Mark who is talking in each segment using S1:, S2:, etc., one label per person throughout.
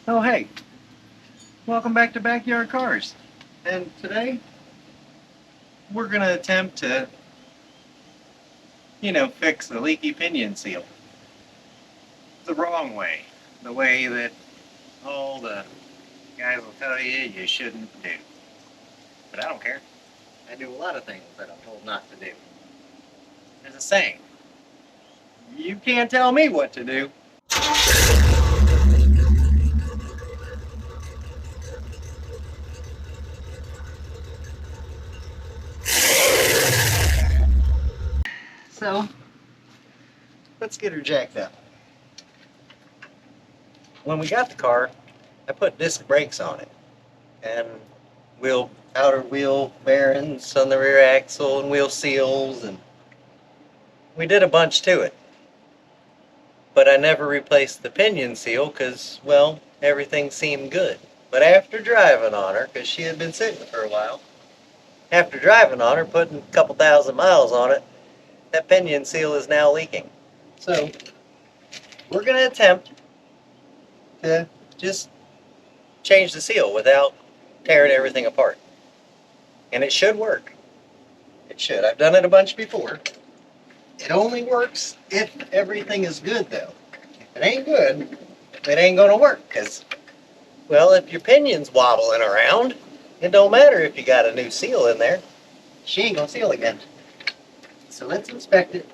S1: Oh hey, welcome back to Backyard Cars. And today we're going to attempt to, fix the leaky pinion seal the wrong way. The way that all the guys will tell you you shouldn't do. But I don't care. I do a lot of things that I'm told not to do. There's a saying, you can't tell me what to do. So, let's get her jacked up. When we got the car, I put disc brakes on it. And outer wheel bearings on the rear axle and wheel seals, and we did a bunch to it. But I never replaced the pinion seal because, well, everything seemed good. But after driving on her, because she had been sitting for a while, after driving on her, putting a couple thousand miles on it, that pinion seal is now leaking. So we're going to attempt to just change the seal without tearing everything apart. And it should work. It should. I've done it a bunch before. It only works if everything is good, though. If it ain't good, it ain't gonna work, because, well, if your pinion's wobbling around, it don't matter if you got a new seal in there. She ain't gonna seal again. So let's inspect it.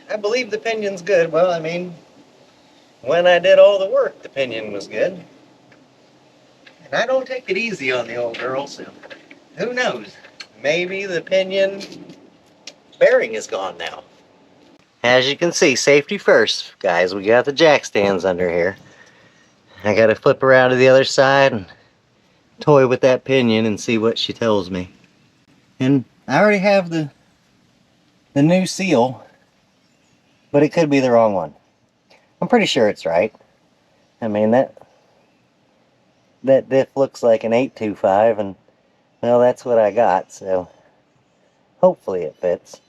S1: I believe the pinion's good. Well, I mean, when I did all the work, the pinion was good. And I don't take it easy on the old girl, so who knows? Maybe the pinion bearing is gone now. As you can see, safety first, guys. We got the jack stands under here. I gotta flip around to the other side and toy with that pinion and see what she tells me. And I already have the new seal, but it could be the wrong one. I'm pretty sure it's right. I mean, that diff looks like an 825, and well, that's what I got, so hopefully it fits.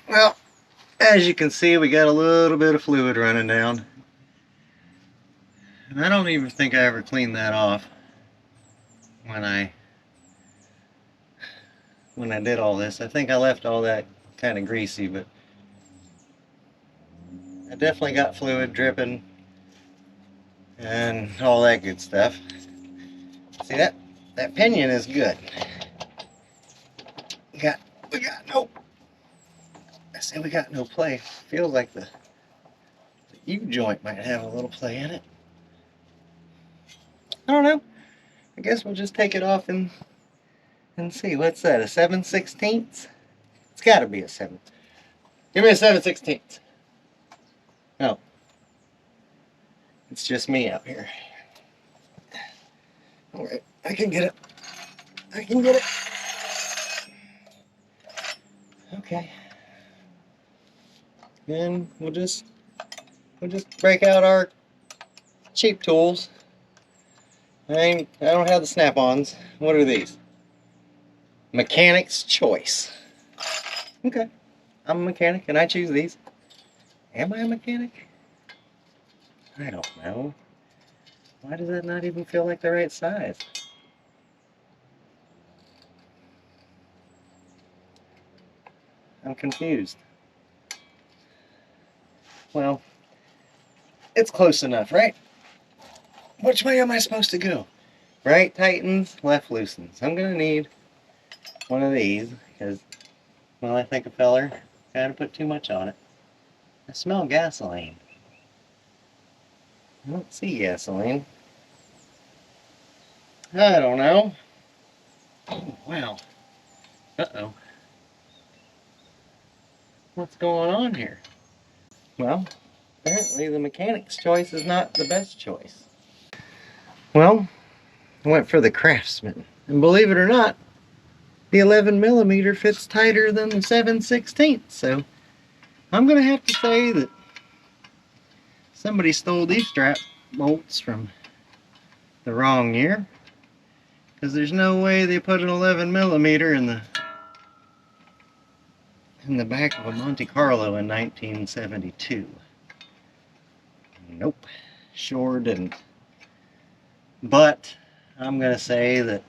S1: Well, as you can see, we got a little bit of fluid running down. And I don't even think I ever cleaned that off when I did all this. I think I left all that kind of greasy, but I definitely got fluid dripping and all that good stuff. See, that pinion is good. We got no play. Feels like the U-joint might have a little play in it. I don't know. I guess we'll just take it off and see. What's that, a 7/16? It's gotta be a 7. Give me a 7/16. No. It's just me out here. Alright, I can get it. Okay. And we'll just break out our cheap tools. I don't have the snap-ons. What are these? Mechanic's choice. Okay. I'm a mechanic and I choose these. Am I a mechanic? I don't know. Why does that not even feel like the right size? I'm confused. Well, it's close enough, right? Which way am I supposed to go? Right tightens, left loosens. I'm gonna need one of these because, well, I think a feller kind of put too much on it. I smell gasoline. I don't see gasoline. I don't know. Oh, wow. Uh-oh. What's going on here? Well, apparently the mechanic's choice is not the best choice. Well, I went for the Craftsman. And believe it or not, the 11mm fits tighter than the 7/16. So I'm going to have to say that somebody stole these strap bolts from the wrong year. Because there's no way they put an 11mm in the back of a Monte Carlo in 1972. Nope. Sure didn't. But I'm gonna say that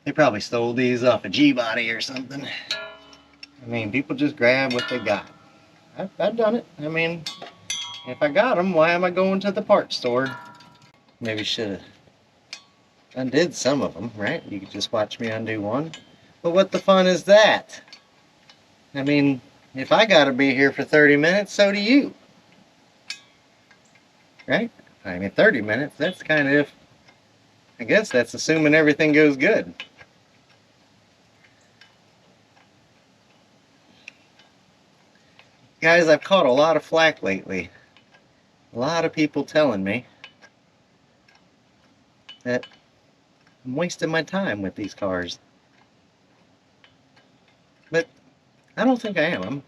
S1: they probably stole these off a G-body or something. I mean, people just grab what they got. I've done it. I mean, if I got them, why am I going to the parts store? Maybe should have undid some of them, right? You could just watch me undo one. But what the fun is that? I mean, if I gotta be here for 30 minutes, so do you. Right? I mean, 30 minutes, that's kind of, I guess that's assuming everything goes good. Guys, I've caught a lot of flack lately. A lot of people telling me that I'm wasting my time with these cars. But I don't think I am.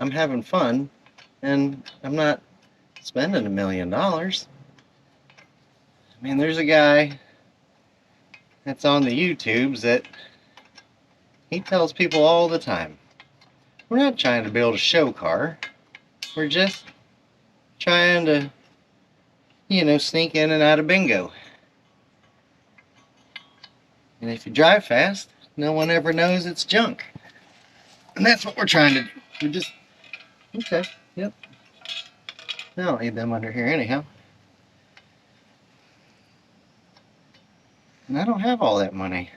S1: I'm having fun, and I'm not spending $1 million. I mean, there's a guy that's on the YouTubes that he tells people all the time, we're not trying to build a show car. We're just trying to, you know, sneak in and out of bingo. And if you drive fast, no one ever knows it's junk. And that's what we're trying to do. We're just, okay, yep. I don't need them under here anyhow. And I don't have all that money.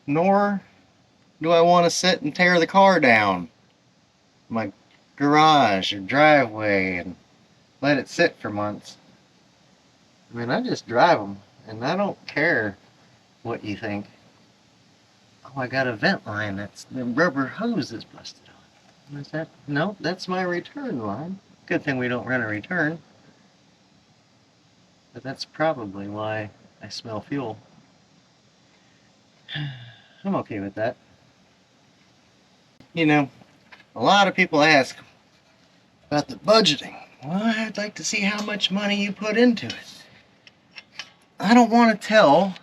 S1: Nor do I want to sit and tear the car down, my garage or driveway, and let it sit for months. I mean, I just drive them, and I don't care what you think. Oh, I got a vent line that's the rubber hose is busted on. Is that? No, that's my return line. Good thing we don't run a return. But that's probably why I smell fuel. I'm okay with that. You know, a lot of people ask about the budgeting. Well, I'd like to see how much money you put into it. I don't want to tell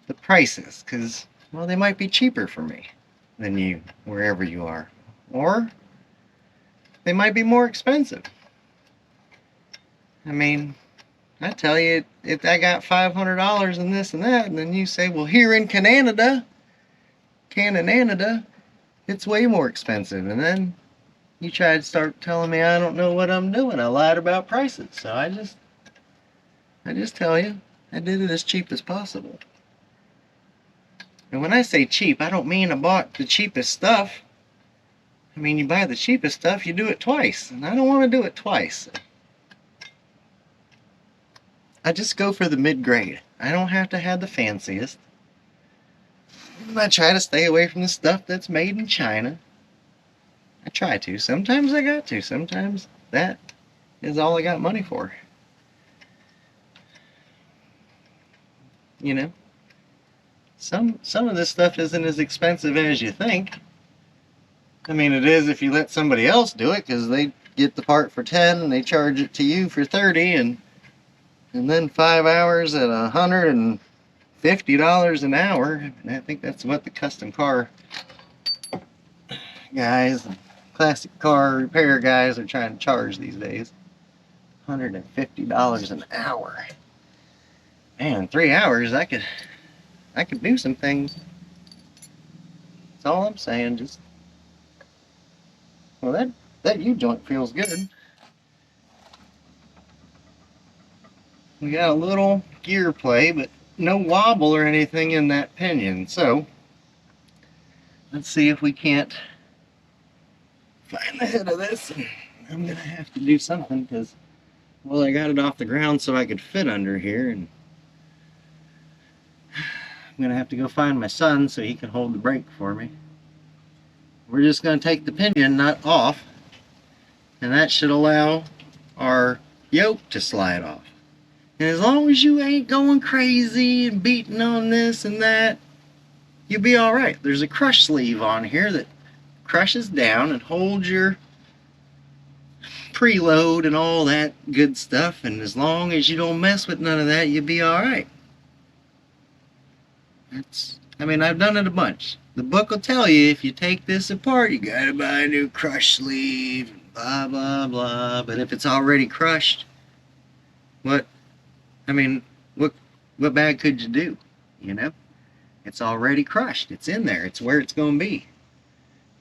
S1: the prices because, well, they might be cheaper for me than you, wherever you are. Or they might be more expensive. I mean, I tell you, if I got $500 in this and that, and then you say, well, here in Canada, it's way more expensive. And then you try to start telling me I don't know what I'm doing. I lied about prices. So I just tell you, I did it as cheap as possible. And when I say cheap, I don't mean I bought the cheapest stuff. I mean, you buy the cheapest stuff, you do it twice. And I don't want to do it twice. I just go for the mid-grade. I don't have to have the fanciest. I try to stay away from the stuff that's made in China. I try to. Sometimes I got to. Sometimes that is all I got money for. You know? Some of this stuff isn't as expensive as you think. I mean, it is if you let somebody else do it, because they get the part for 10 and they charge it to you for 30, and then 5 hours at $150 an hour. And I think that's what the custom car guys, classic car repair guys are trying to charge these days. $150 an hour. Man, 3 hours I could do some things. That's all I'm saying. Just, well, that U-joint feels good. We got a little gear play, but no wobble or anything in that pinion. So let's see if we can't find the head of this. I'm gonna have to do something because, well, I got it off the ground so I could fit under here, and I'm gonna have to go find my son so he can hold the brake for me. We're just gonna take the pinion nut off, and that should allow our yoke to slide off. And as long as you ain't going crazy and beating on this and that, you'll be alright. There's a crush sleeve on here that crushes down and holds your preload and all that good stuff, and as long as you don't mess with none of that, you'll be alright. I mean, I've done it a bunch. The book will tell you if you take this apart, you gotta buy a new crush sleeve, blah blah blah. But if it's already crushed, What, I mean, what bad could you do? You know? It's already crushed. It's in there. It's where it's going to be.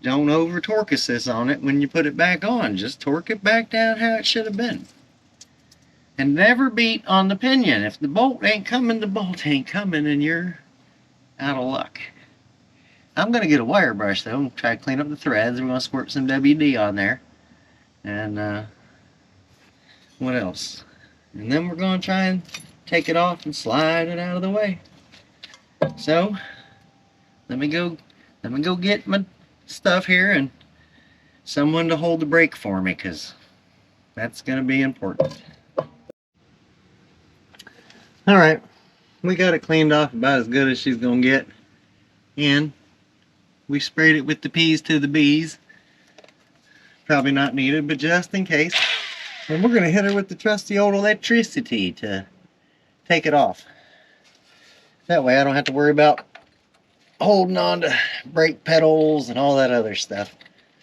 S1: Don't over torque assist on it when you put it back on. Just torque it back down how it should have been. And never beat on the pinion. If the bolt ain't coming, the bolt ain't coming, and you're out of luck. I'm going to get a wire brush though and try to clean up the threads. We're going to squirt some WD on there. And what else? And then we're going to try and take it off and slide it out of the way. So let me go get my stuff here and someone to hold the brake for me, because that's going to be important. Alright, we got it cleaned off about as good as she's going to get, and we sprayed it with the P's to the B's. Probably not needed, but just in case. And we're going to hit her with the trusty old electricity to take it off. That way I don't have to worry about holding on to brake pedals and all that other stuff.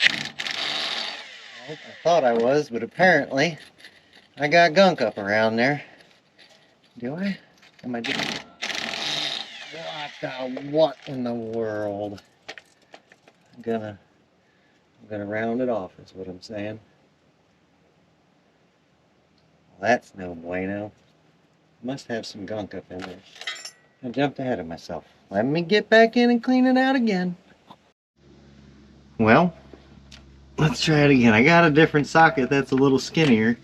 S1: I thought I was, but apparently I got gunk up around there. Do I? Am I doing what in the world? I'm gonna round it off is what I'm saying. Well, that's no bueno. Must have some gunk up in there. I jumped ahead of myself. Let me get back in and clean it out again. Well, let's try it again. I got a different socket that's a little skinnier.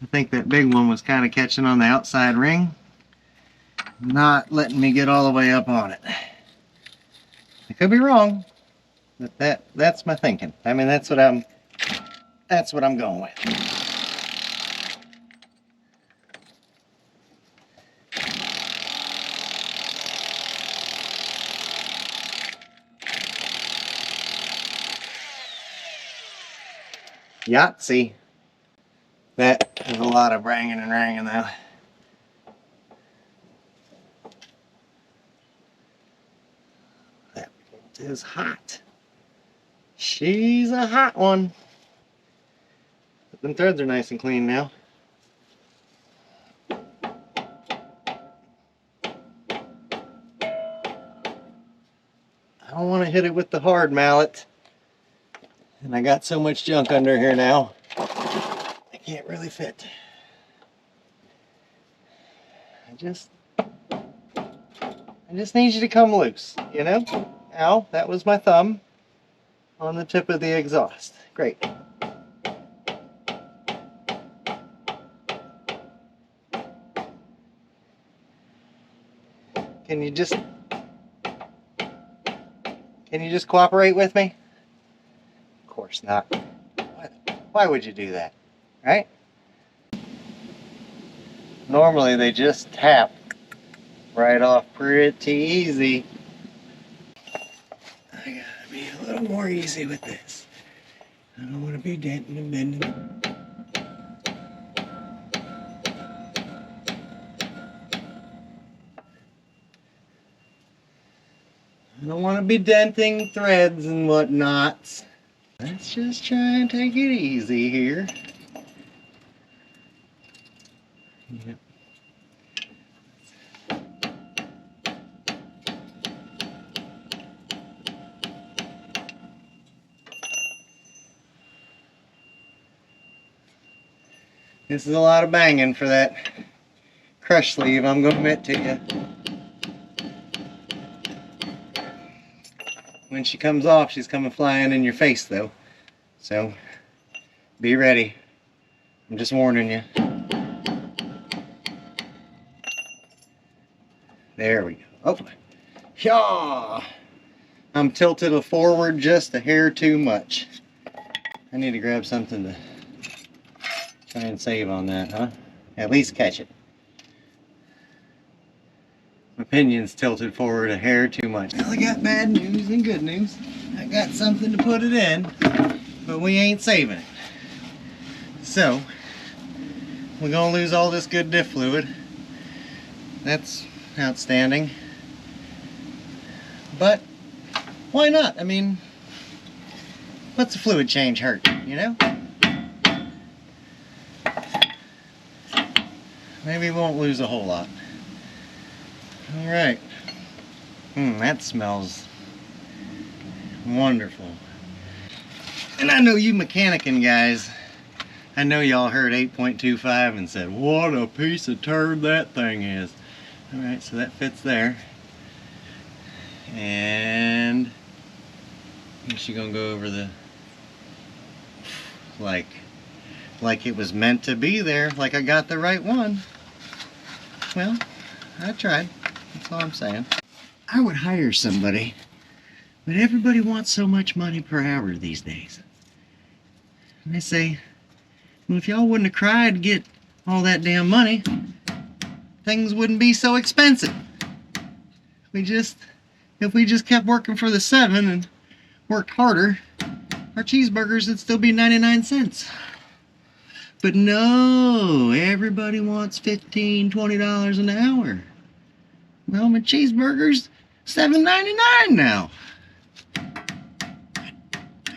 S1: I think that big one was kind of catching on the outside ring, not letting me get all the way up on it. I could be wrong, but that's my thinking. I mean, that's what I'm going with. Yahtzee. That is a lot of banging and ranging though. That bolt is hot. She's a hot one. But them threads are nice and clean now. I don't want to hit it with the hard mallet. And I got so much junk under here now, I can't really fit. I just need you to come loose, you know? Ow, that was my thumb on the tip of the exhaust. Great. Can you just cooperate with me? Of course not. Why would you do that, right? Normally they just tap right off pretty easy. I gotta be a little more easy with this. I don't want to be denting and bending. I don't want to be denting threads and whatnot. Let's just try and take it easy here. Yep. This is a lot of banging for that crush sleeve, I'm going to admit to you. When she comes off, she's coming flying in your face though. So, be ready. I'm just warning you. There we go. Oh, yaw! I'm tilted forward just a hair too much. I need to grab something to try and save on that, huh? At least catch it. My pinion's tilted forward a hair too much. Well, I got bad news and good news. I got something to put it in, but we ain't saving it. So, we're gonna lose all this good diff fluid. That's outstanding. But, why not? I mean, what's a fluid change hurt, you know? maybe we won't lose a whole lot. Alright. That smells wonderful. And I know you mechanicking guys, I know y'all heard 8.25 and said, what a piece of turd that thing is. Alright, so that fits there. And I guess you're gonna go over the like it was meant to be there, like I got the right one. Well, I tried. That's all I'm saying. I would hire somebody, but everybody wants so much money per hour these days. And they say, well, if y'all wouldn't have cried to get all that damn money, things wouldn't be so expensive. If we just kept working for the 7 and worked harder, our cheeseburgers would still be 99 cents. But no, everybody wants $15, $20 an hour. Well, my cheeseburger's $7.99 now. I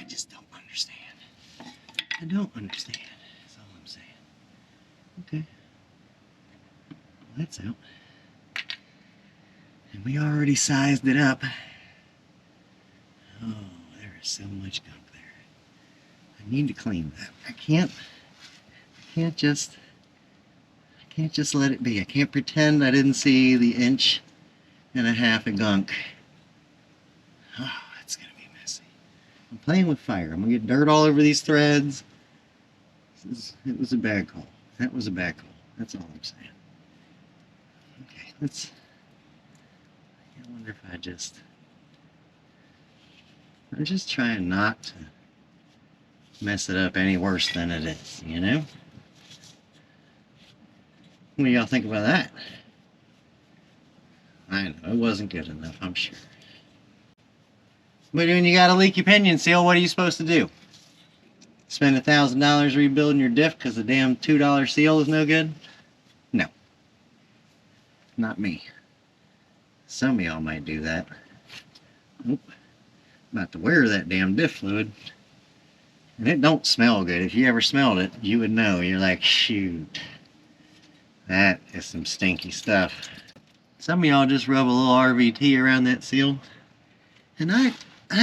S1: just don't understand. I don't understand. That's all I'm saying. Okay. Well, that's out. And we already sized it up. Oh, there is so much gunk there. I need to clean that. I can't just let it be. I can't pretend I didn't see the 1.5 inches of gunk. Oh, that's gonna be messy. I'm playing with fire. I'm gonna get dirt all over these threads. It was a bad call. That was a bad call. That's all I'm saying. Okay, let's. I wonder if I'm just trying not to mess it up any worse than it is, you know? What do y'all think about that? I know, it wasn't good enough, I'm sure. But when you got a leaky pinion seal, what are you supposed to do? Spend $1,000 rebuilding your diff because the damn $2 seal is no good? No. Not me. Some of y'all might do that. Oop. About to wear that damn diff fluid. And it don't smell good. If you ever smelled it, you would know. You're like, shoot. That is some stinky stuff. Some of y'all just rub a little RVT around that seal. And I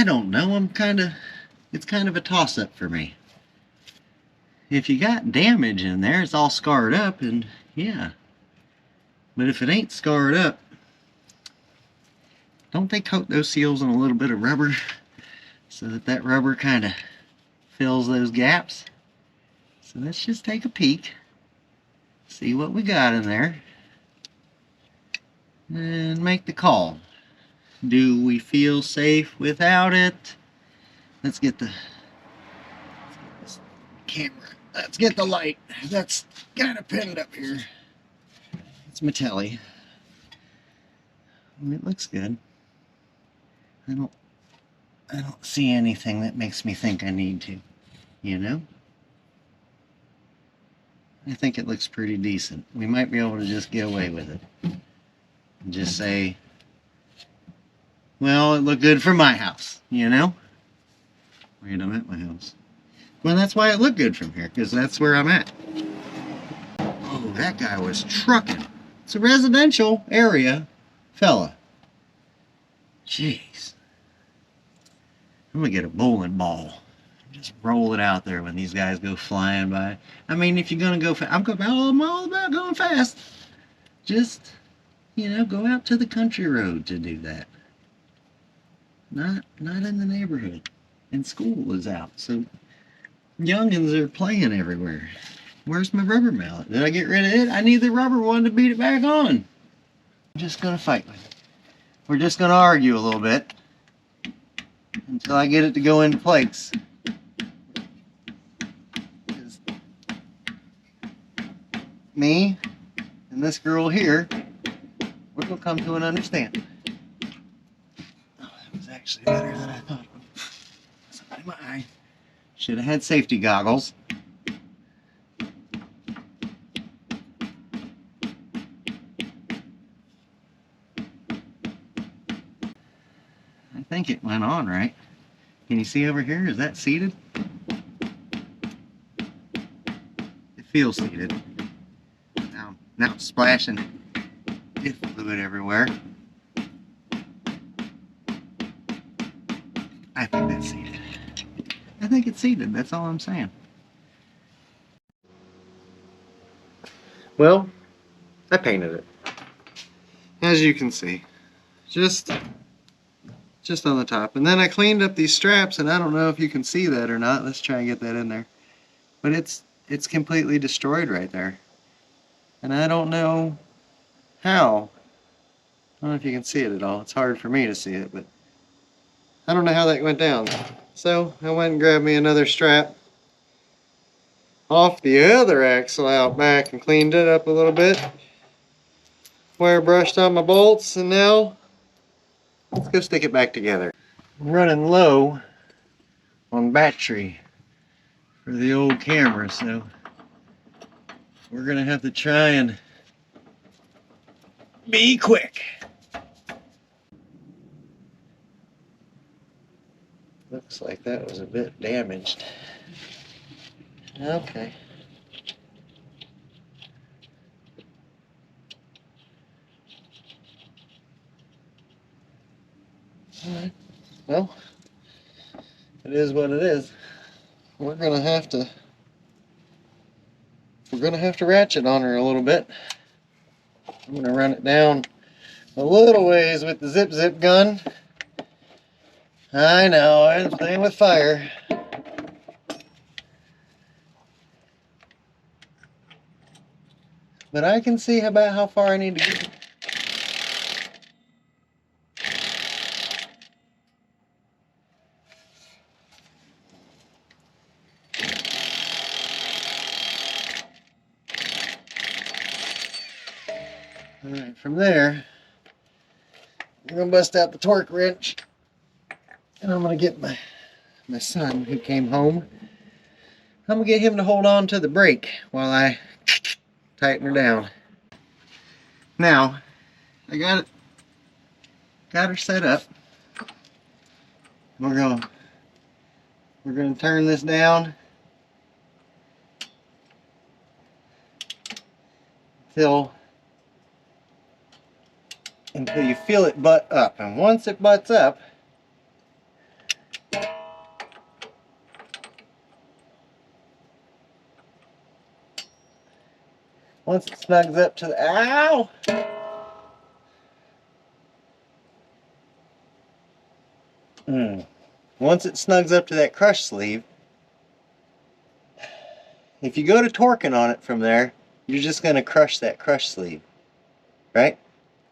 S1: don't know. It's kind of a toss-up for me. If you got damage in there, it's all scarred up, and yeah. But if it ain't scarred up, don't they coat those seals in a little bit of rubber so that rubber kind of fills those gaps? So let's just take a peek, see what we got in there, and make the call. Do we feel safe without it? Let's get this camera. Let's get the light. That's kind of pinned up here. It's my telly. It looks good. I don't see anything that makes me think I need to, you know? I think it looks pretty decent. We might be able to just get away with it. And just say, well, it looked good for my house, you know? Wait, I'm at my house. Well, that's why it looked good from here, because that's where I'm at. Oh, that guy was trucking. It's a residential area, fella. Jeez. I'm gonna get a bowling ball. Just roll it out there when these guys go flying by. I mean, if you're gonna go fast, I'm all about going fast. Just, you know, go out to the country road to do that. Not in the neighborhood. And school is out, so youngins are playing everywhere. Where's my rubber mallet? Did I get rid of it? I need the rubber one to beat it back on. I'm just gonna fight with it. We're just gonna argue a little bit until I get it to go into place. Me and this girl here, we're gonna come to an understanding. Oh, that was actually better than I thought. Something in my eye. Should have had safety goggles. I think it went on right. Can you see over here? Is that seated? It feels seated. Now it's splashing diff fluid everywhere. I think that's seated. I think it's seated, that's all I'm saying. Well, I painted it. As you can see. Just on the top. And then I cleaned up these straps, and I don't know if you can see that or not. Let's try and get that in there. But it's completely destroyed right there. And I don't know how. I don't know if you can see it at all. It's hard for me to see it, but I don't know how that went down. So I went and grabbed me another strap off the other axle out back and cleaned it up a little bit. Wire brushed on my bolts, and now let's go stick it back together. I'm running low on battery for the old camera, so we're gonna have to try and be quick. Looks like that was a bit damaged. Okay. Alright. Well, it is what it is. We're gonna have to ratchet on her a little bit. I'm gonna run it down a little ways with the zip gun. I know, I'm playing with fire. But I can see about how far I need to get. Alright, from there, I'm gonna bust out the torque wrench, and I'm gonna get my son who came home. I'm gonna get him to hold on to the brake while I tighten her down. Now, I got her set up. We're gonna turn this down until you feel it butt up. And once it butts up, once it snugs up to the, ow! Once it snugs up to that crush sleeve, if you go to torquing on it from there, you're just going to crush that crush sleeve, right?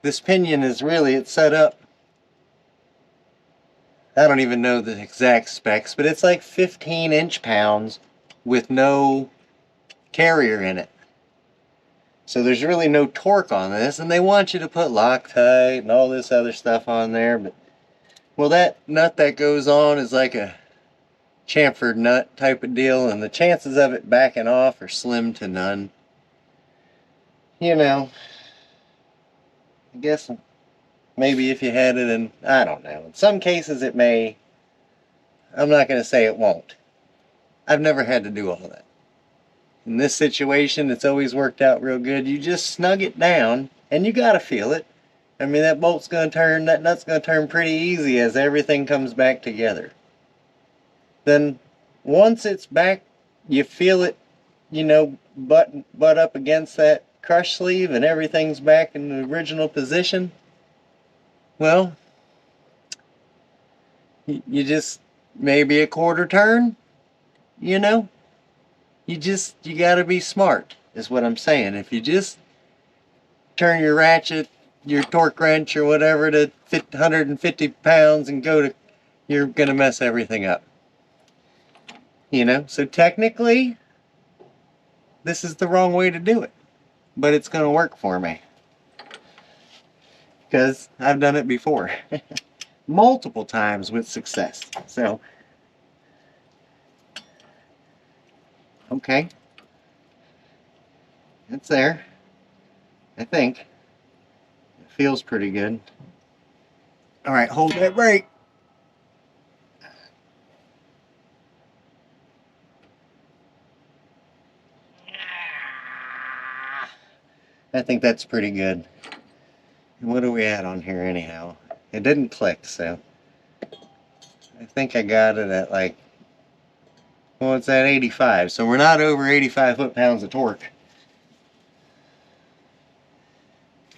S1: This pinion is really, it's set up, I don't even know the exact specs, but it's like 15 inch-pounds with no carrier in it. So there's really no torque on this, and they want you to put Loctite and all this other stuff on there, but well, that nut that goes on is like a chamfered nut type of deal, and the chances of it backing off are slim to none. You know, I guess maybe if you had it in, I don't know. In some cases it may. I'm not going to say it won't. I've never had to do all that. In this situation, it's always worked out real good. You just snug it down, and you got to feel it. I mean, that bolt's going to turn, that nut's going to turn pretty easy as everything comes back together. Then once it's back, you feel it, you know, butt up against that crush sleeve and everything's back in the original position. Well, you just, maybe a quarter turn, you know, you got to be smart is what I'm saying. If you just turn your ratchet, your torque wrench or whatever to 150 pounds and you're going to mess everything up. You know, so technically, this is the wrong way to do it, but it's going to work for me because I've done it before multiple times with success. So okay, it's there. I think it feels pretty good. All right, hold that brake. I think that's pretty good. What are we at on here anyhow? It didn't click, so I think I got it at like, well, it's at 85, so we're not over 85 foot-pounds of torque.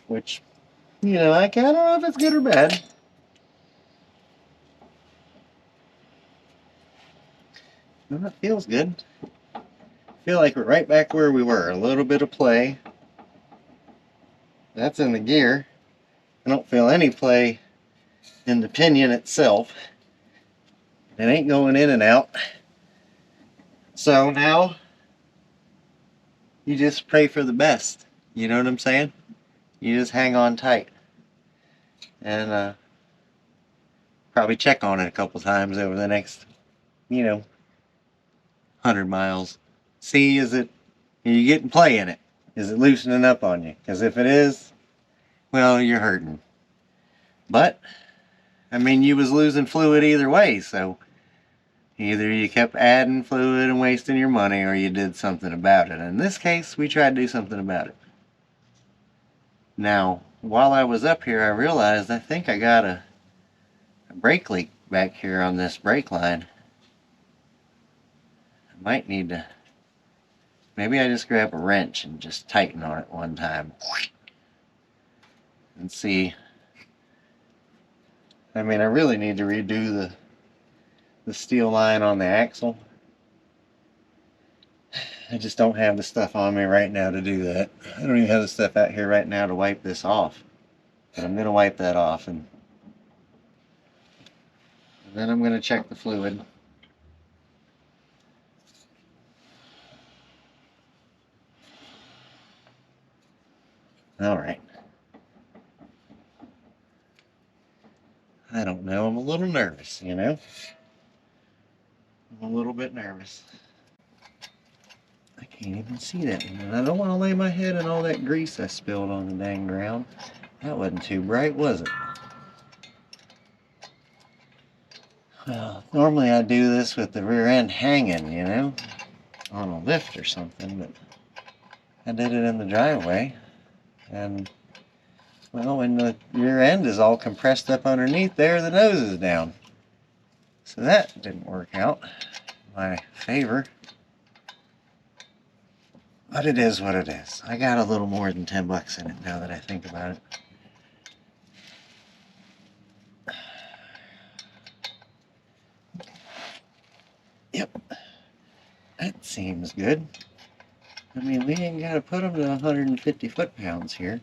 S1: Which, you know, I don't know if it's good or bad. Well, it feels good. I feel like we're right back where we were. A little bit of play. That's in the gear. I don't feel any play in the pinion itself. It ain't going in and out. So now, you just pray for the best. You know what I'm saying? You just hang on tight. And probably check on it a couple times over the next, 100 miles. See, are you getting play in it? Is it loosening up on you? Because if it is, well, you're hurting. But, I mean, you was losing fluid either way, so either you kept adding fluid and wasting your money, or you did something about it. In this case, we tried to do something about it. Now, while I was up here, I realized I think I got a brake leak back here on this brake line. I might need to, maybe I just grab a wrench and just tighten on it one time and see. I mean, I really need to redo the steel line on the axle. I just don't have the stuff on me right now to do that. I don't even have the stuff out here right now to wipe this off. But I'm going to wipe that off, and then I'm going to check the fluid. Alright. I don't know, I'm a little nervous, you know? I'm a little bit nervous. I can't even see that one. And I don't want to lay my head in all that grease I spilled on the dang ground. That wasn't too bright, was it? Well, normally I do this with the rear end hanging, you know, on a lift or something, but I did it in the driveway. And, well, when the rear end is all compressed up underneath there, the nose is down. So that didn't work out in my favor. But it is what it is. I got a little more than 10 bucks in it now that I think about it. Yep. That seems good. I mean, we ain't got to put them to 150 foot-pounds here.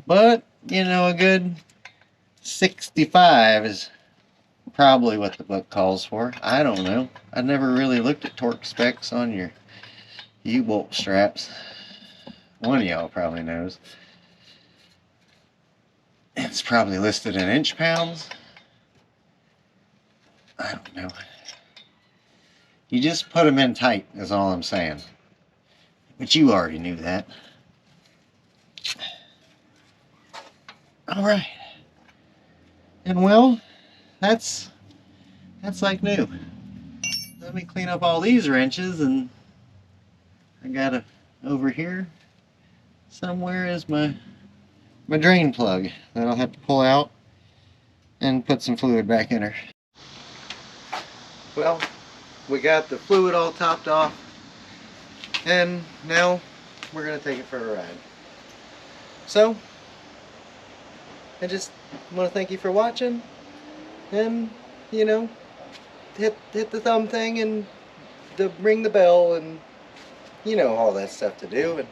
S1: But, you know, a good 65 is probably what the book calls for. I don't know. I never really looked at torque specs on your U-bolt straps. One of y'all probably knows. It's probably listed in inch pounds. I don't know. You just put them in tight is all I'm saying. But you already knew that. Alright. And well, that's like new. Let me clean up all these wrenches, and I got over here somewhere is my drain plug that I'll have to pull out and put some fluid back in her. Well, we got the fluid all topped off, and now we're going to take it for a ride. So, I just want to thank you for watching, and, you know, hit the thumb thing and ring the bell, and you know all that stuff to do. And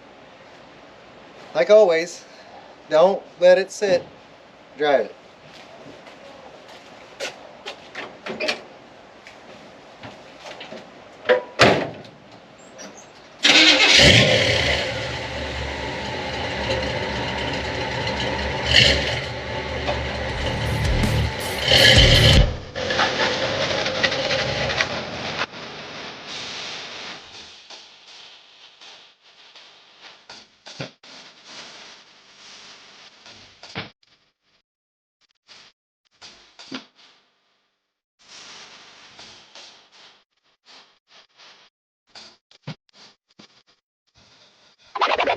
S1: like always, don't let it sit, drive it.